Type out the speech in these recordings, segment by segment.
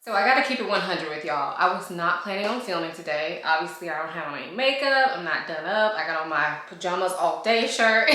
So I gotta keep it 100 with y'all. I was not planning on filming today. Obviously, I don't have on any makeup. I'm not done up. I got on my pajamas all day shirt.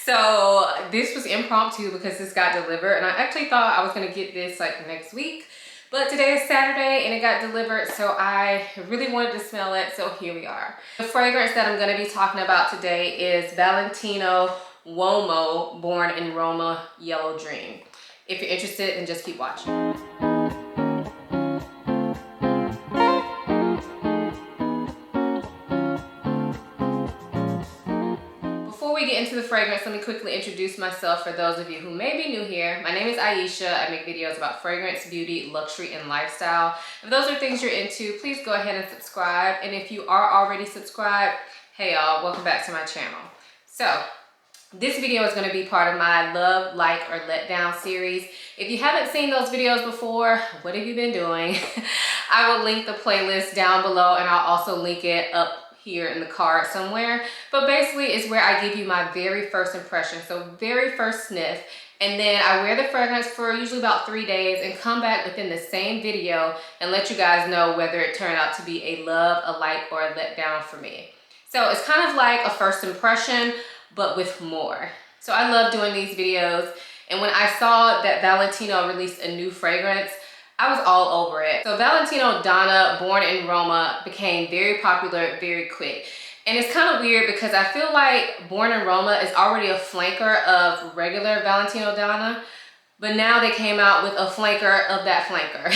So this was impromptu because this got delivered, and I actually thought I was gonna get this like next week. But today is Saturday and it got delivered, so I really wanted to smell it, so here we are. The fragrance that I'm gonna be talking about today is Valentino Uomo Born in Roma Yellow Dream. If you're interested, then just keep watching. Before we get into the fragrance, let me quickly introduce myself for those of you who may be new here. My name is Ayesha. I make videos about fragrance, beauty, luxury, and lifestyle. If those are things you're into, please go ahead and subscribe. And if you are already subscribed, hey y'all, welcome back to my channel. So, this video is going to be part of my Love, Like, or Let Down series. If you haven't seen those videos before, what have you been doing? I will link the playlist down below, and I'll also link it up here in the card somewhere. But basically, it's where I give you my very first impression. So very first sniff. And then I wear the fragrance for usually about 3 days and come back within the same video and let you guys know whether it turned out to be a love, a like, or a let down for me. So it's kind of like a first impression, but with more. So I love doing these videos. And when I saw that Valentino released a new fragrance, I was all over it. So Valentino Donna Born in Roma became very popular very quick. And it's kind of weird because I feel like Born in Roma is already a flanker of regular Valentino Donna, but now they came out with a flanker of that flanker.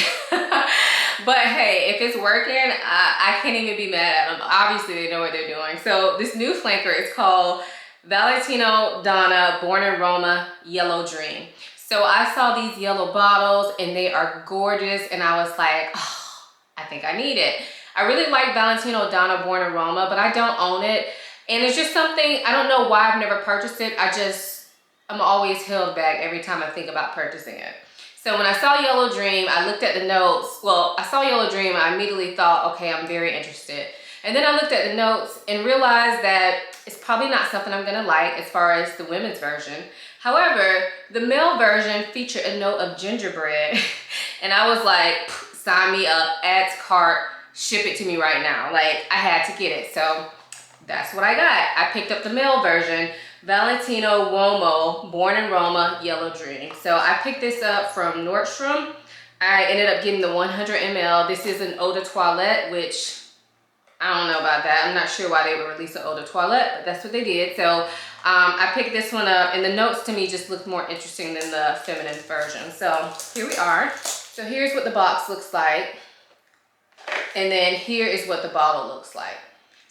But hey, if it's working, I can't even be mad at them. Obviously they know what they're doing. So this new flanker is called Valentino Donna Born in Roma Yellow Dream. So I saw these yellow bottles and they are gorgeous, and I was like, oh, I think I need it. I really like Valentino Donna Born in Roma, but I don't own it. And it's just something, I don't know why I've never purchased it. I'm always held back every time I think about purchasing it. So when I saw Yellow Dream, I looked at the notes. Well, I saw Yellow Dream, I immediately thought, okay, I'm very interested. And then I looked at the notes and realized that it's probably not something I'm gonna like as far as the women's version. However, the male version featured a note of gingerbread. And I was like, sign me up, add to cart, ship it to me right now. Like, I had to get it. So that's what I got. I picked up the male version, Valentino Uomo Born in Roma Yellow Dream. So I picked this up from Nordstrom. I ended up getting the 100 ml. This is an eau de toilette, which I don't know about that. I'm not sure why they would release an eau de toilette, but that's what they did. So I picked this one up, and the notes to me just looked more interesting than the feminine version. So here we are. So here's what the box looks like. And then here is what the bottle looks like.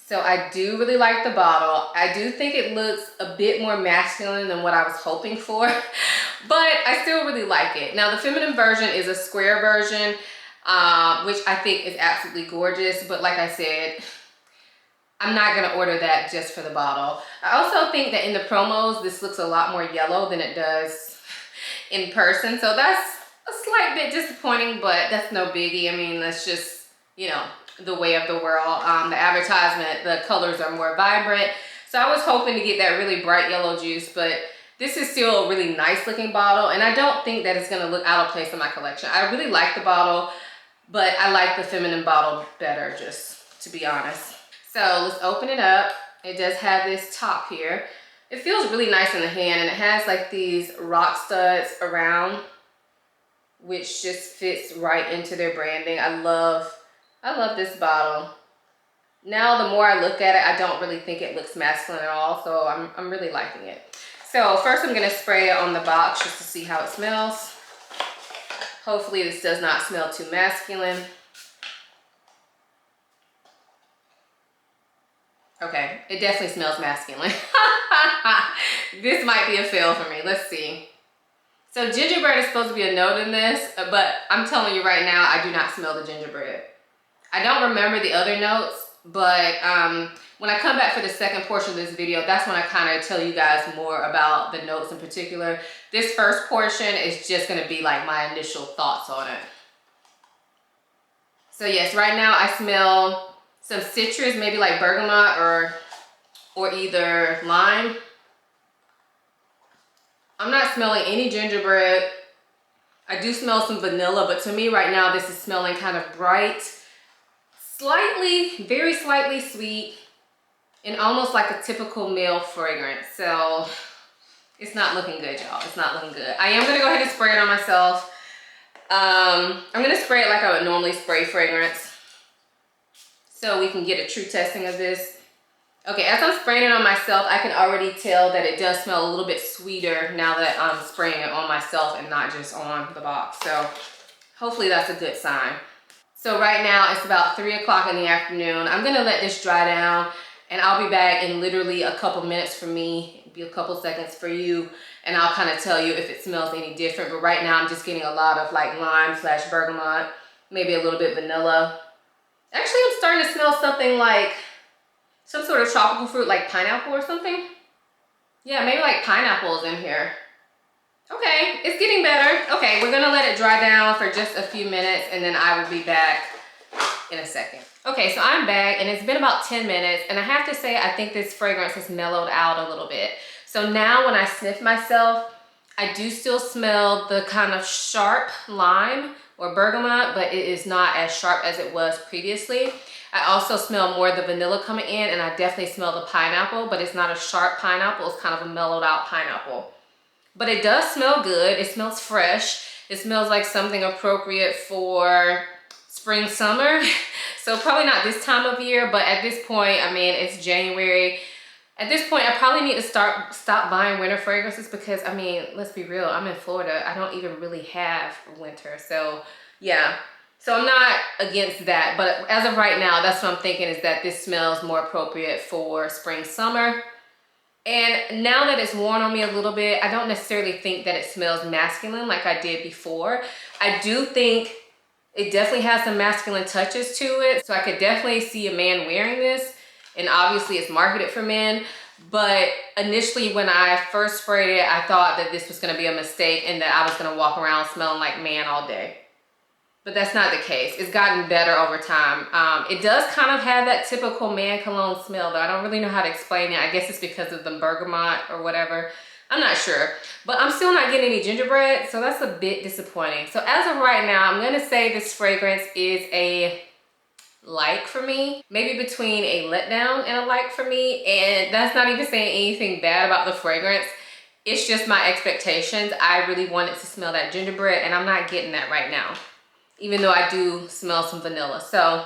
So I do really like the bottle. I do think it looks a bit more masculine than what I was hoping for, but I still really like it. Now the feminine version is a square version, which I think is absolutely gorgeous. But like I said, I'm not gonna order that just for the bottle. I also think that in the promos, this looks a lot more yellow than it does in person. So that's a slight bit disappointing, but that's no biggie. I mean, that's just, you know, the way of the world. The advertisement, the colors are more vibrant. So I was hoping to get that really bright yellow juice, but this is still a really nice looking bottle. And I don't think that it's gonna look out of place in my collection. I really like the bottle, but I like the feminine bottle better, just to be honest. So let's open it up. It does have this top here. It feels really nice in the hand, and it has like these rock studs around, which just fits right into their branding. I love this bottle. Now the more I look at it, I don't really think it looks masculine at all, so I'm really liking it. So first I'm gonna spray it on the box just to see how it smells. Hopefully this does not smell too masculine. Okay, it definitely smells masculine. This might be a fail for me. Let's see. So gingerbread is supposed to be a note in this, but I'm telling you right now, I do not smell the gingerbread. I don't remember the other notes, but when I come back for the second portion of this video, that's when I kind of tell you guys more about the notes in particular. This first portion is just gonna be like my initial thoughts on it. So yes, right now I smell some citrus, maybe like bergamot or either lime. I'm not smelling any gingerbread. I do smell some vanilla, but to me right now, this is smelling kind of bright, slightly, very slightly sweet, and almost like a typical male fragrance. So it's not looking good, y'all. It's not looking good. I am gonna go ahead and spray it on myself. I'm gonna spray it like I would normally spray fragrance so we can get a true testing of this. Okay, as I'm spraying it on myself, I can already tell that it does smell a little bit sweeter now that I'm spraying it on myself and not just on the box. So hopefully that's a good sign. So right now it's about 3 o'clock in the afternoon. I'm gonna let this dry down and I'll be back in literally a couple minutes for me, it'll be a couple seconds for you, and I'll kind of tell you if it smells any different. But right now I'm just getting a lot of like lime / bergamot, maybe a little bit vanilla. Actually, I'm starting to smell something like some sort of tropical fruit, like pineapple or something. Yeah, maybe like pineapples in here. Okay, it's getting better. Okay, we're gonna let it dry down for just a few minutes and then I will be back in a second. Okay, so I'm back and it's been about 10 minutes and I have to say I think this fragrance has mellowed out a little bit. So now when I sniff myself, I do still smell the kind of sharp lime or bergamot, but it is not as sharp as it was previously. I also smell more of the vanilla coming in, and I definitely smell the pineapple, but it's not a sharp pineapple, it's kind of a mellowed out pineapple. But it does smell good, it smells fresh. It smells like something appropriate for spring, summer. So probably not this time of year, but at this point, I mean, it's January. At this point, I probably need to stop buying winter fragrances because, I mean, let's be real, I'm in Florida. I don't even really have winter. So yeah, so I'm not against that. But as of right now, that's what I'm thinking, is that this smells more appropriate for spring, summer. And now that it's worn on me a little bit, I don't necessarily think that it smells masculine like I did before. I do think it definitely has some masculine touches to it. So I could definitely see a man wearing this. And obviously it's marketed for men. But initially when I first sprayed it, I thought that this was gonna be a mistake and that I was gonna walk around smelling like man all day. But that's not the case. It's gotten better over time. It does kind of have that typical man cologne smell, though. I don't really know how to explain it. I guess it's because of the bergamot or whatever. I'm not sure. But I'm still not getting any gingerbread, so that's a bit disappointing. So as of right now, I'm gonna say this fragrance is a like for me. Maybe between a letdown and a like for me. And that's not even saying anything bad about the fragrance. It's just my expectations. I really wanted to smell that gingerbread, and I'm not getting that right now, even though I do smell some vanilla. So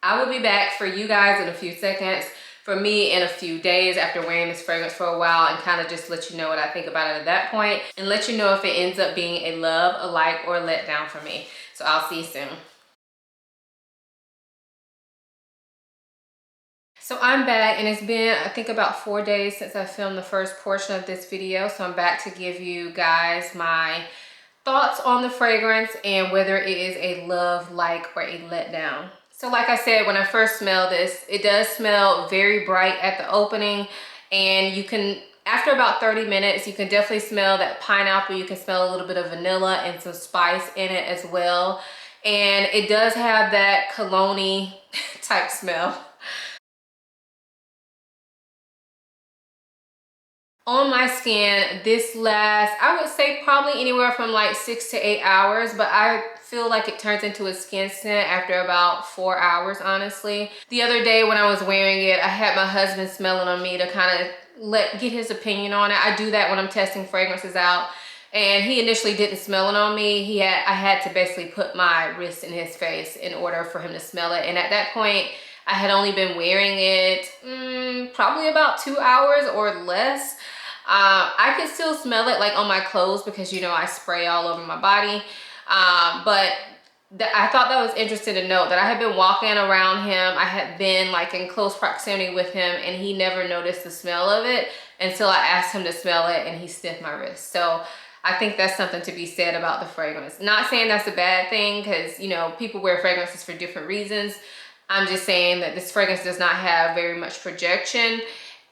I will be back for you guys in a few seconds, for me in a few days after wearing this fragrance for a while, and kind of just let you know what I think about it at that point, and let you know if it ends up being a love, a like, or a letdown for me. So I'll see you soon. So I'm back, and it's been, I think, about 4 days since I filmed the first portion of this video. So I'm back to give you guys my thoughts on the fragrance and whether it is a love, like, or a letdown. So like I said, when I first smelled this, it does smell very bright at the opening, and you can, after about 30 minutes, you can definitely smell that pineapple. You can smell a little bit of vanilla and some spice in it as well. And it does have that cologne-y type smell. On my skin, this lasts, I would say, probably anywhere from like 6 to 8 hours, but I feel like it turns into a skin scent after about 4 hours, honestly. The other day when I was wearing it, I had my husband smelling on me to kind of get his opinion on it. I do that when I'm testing fragrances out. And he initially didn't smell it on me. I had to basically put my wrist in his face in order for him to smell it. And at that point, I had only been wearing it probably about 2 hours or less. I could still smell it like on my clothes because, you know, I spray all over my body. But I thought that was interesting to note that I had been walking around him. I had been like in close proximity with him, and he never noticed the smell of it until I asked him to smell it, and he sniffed my wrist. So I think that's something to be said about the fragrance. Not saying that's a bad thing, because, you know, people wear fragrances for different reasons. I'm just saying that this fragrance does not have very much projection,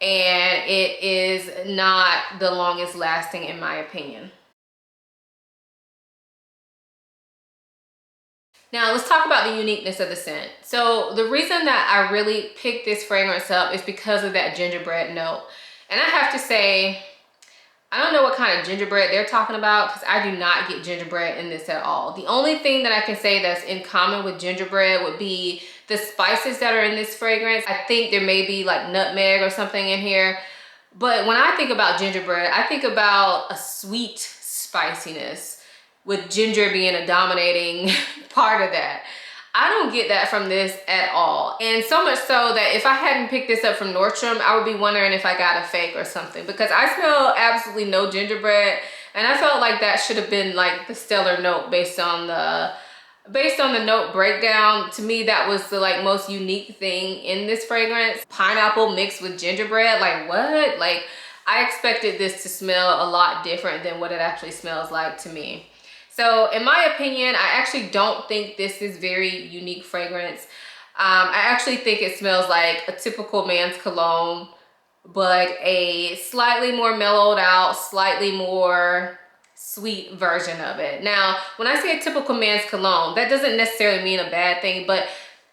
and it is not the longest lasting in my opinion. Now let's talk about the uniqueness of the scent. So the reason that I really picked this fragrance up is because of that gingerbread note. And I have to say, I don't know what kind of gingerbread they're talking about because I do not get gingerbread in this at all. The only thing that I can say that's in common with gingerbread would be the spices that are in this fragrance. I think there may be like nutmeg or something in here. But when I think about gingerbread, I think about a sweet spiciness with ginger being a dominating part of that. I don't get that from this at all. And so much so that if I hadn't picked this up from Nordstrom, I would be wondering if I got a fake or something, because I smell absolutely no gingerbread. And I felt like that should have been like the stellar note based on the note breakdown. To me, that was the like most unique thing in this fragrance. Pineapple mixed with gingerbread, like what? Like I expected this to smell a lot different than what it actually smells like to me. So in my opinion, I actually don't think this is very unique fragrance. I actually think it smells like a typical man's cologne, but a slightly more mellowed out, slightly more sweet version of it. Now, when I say a typical man's cologne, that doesn't necessarily mean a bad thing, but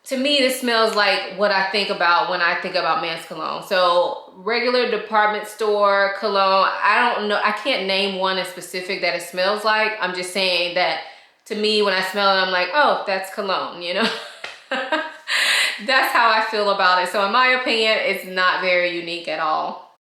to me, this smells like what I think about when I think about men's cologne. So regular department store cologne, I don't know, I can't name one in specific that it smells like. I'm just saying that to me, when I smell it, I'm like, oh, that's cologne, you know? That's how I feel about it. So in my opinion, it's not very unique at all.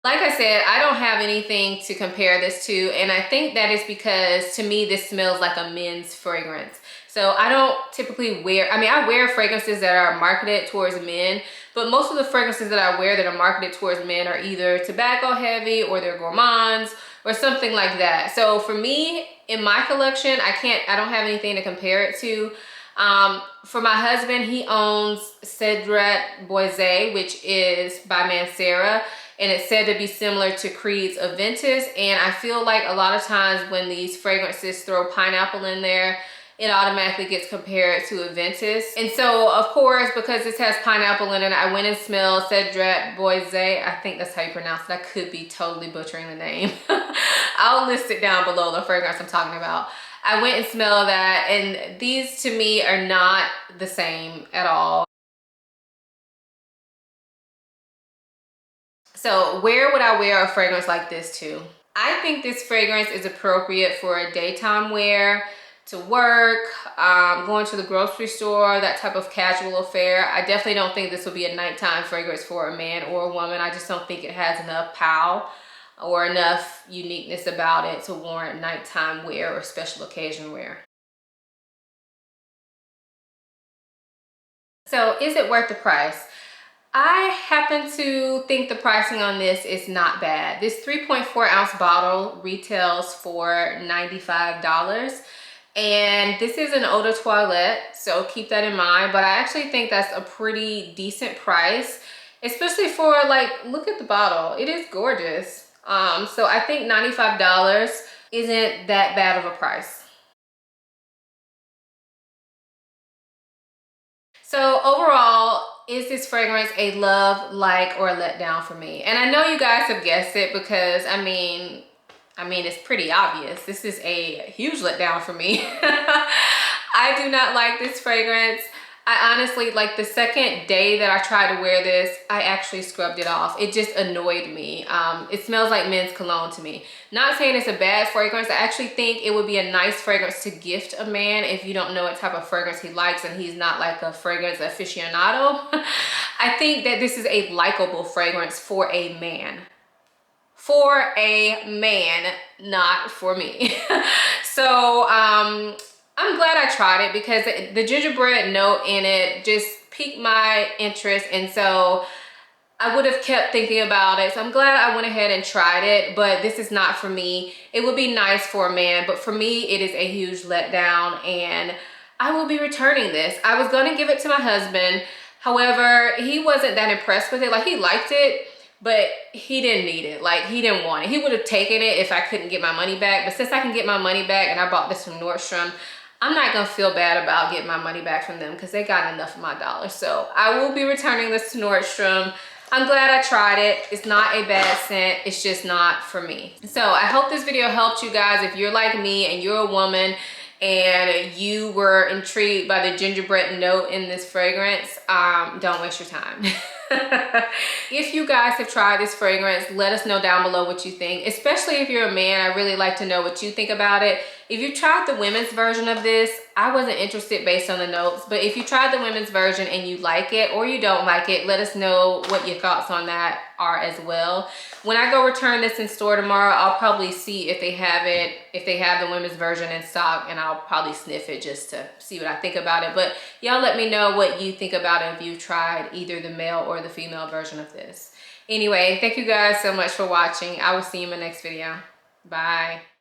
Like I said, I don't have anything to compare this to, and I think that is because to me this smells like a men's fragrance. So I don't typically wear, I mean, I wear fragrances that are marketed towards men, but most of the fragrances that I wear that are marketed towards men are either tobacco heavy or they're gourmands or something like that. So for me, in my collection, I don't have anything to compare it to. For my husband, he owns Cedrat Boise, which is by Mancera, and it's said to be similar to Creed's Aventus. And I feel like a lot of times when these fragrances throw pineapple in there, it automatically gets compared to Aventus. And so, of course, because this has pineapple in it, I went and smelled Cedrat Boise. I think that's how you pronounce it. I could be totally butchering the name. I'll list it down below, the fragrance I'm talking about. I went and smelled that, and these to me are not the same at all. So where would I wear a fragrance like this to? I think this fragrance is appropriate for a daytime wear, to work, going to the grocery store, that type of casual affair. I definitely don't think this will be a nighttime fragrance for a man or a woman. I just don't think it has enough pow or enough uniqueness about it to warrant nighttime wear or special occasion wear. So is it worth the price? I happen to think the pricing on this is not bad. This 3.4 ounce bottle retails for $95. And this is an eau de toilette, so keep that in mind. But I actually think that's a pretty decent price, especially for, like, look at the bottle. It is gorgeous. So I think $95 isn't that bad of a price. So overall, is this fragrance a love, like, or a letdown for me? And I know you guys have guessed it because, I mean, it's pretty obvious. This is a huge letdown for me. I do not like this fragrance. I honestly, like the second day that I tried to wear this, I actually scrubbed it off. It just annoyed me. It smells like men's cologne to me. Not saying it's a bad fragrance. I actually think it would be a nice fragrance to gift a man if you don't know what type of fragrance he likes and he's not like a fragrance aficionado. I think that this is a likable fragrance for a man. For a man, not for me. So I'm glad I tried it because the gingerbread note in it just piqued my interest, and so I would have kept thinking about it. So I'm glad I went ahead and tried it, but this is not for me. It would be nice for a man, but for me it is a huge letdown, and I will be returning this. I was gonna give it to my husband. However, he wasn't that impressed with it. Like, he liked it, but he didn't need it. Like, he didn't want it. He would have taken it if I couldn't get my money back. But since I can get my money back and I bought this from Nordstrom, I'm not gonna feel bad about getting my money back from them because they got enough of my dollars. So I will be returning this to Nordstrom. I'm glad I tried it. It's not a bad scent. It's just not for me. So I hope this video helped you guys. If you're like me and you're a woman and you were intrigued by the gingerbread note in this fragrance, don't waste your time. If you guys have tried this fragrance, let us know down below what you think, especially if you're a man. I really like to know what you think about it. If you tried the women's version of this, I wasn't interested based on the notes, but if you tried the women's version and you like it or you don't like it, let us know what your thoughts on that are as well. When I go return this in store tomorrow, I'll probably see if they have it, if they have the women's version in stock, and I'll probably sniff it just to see what I think about it. But y'all let me know what you think about it if you've tried either the male or the female version of this. Anyway, thank you guys so much for watching. I will see you in my next video. Bye.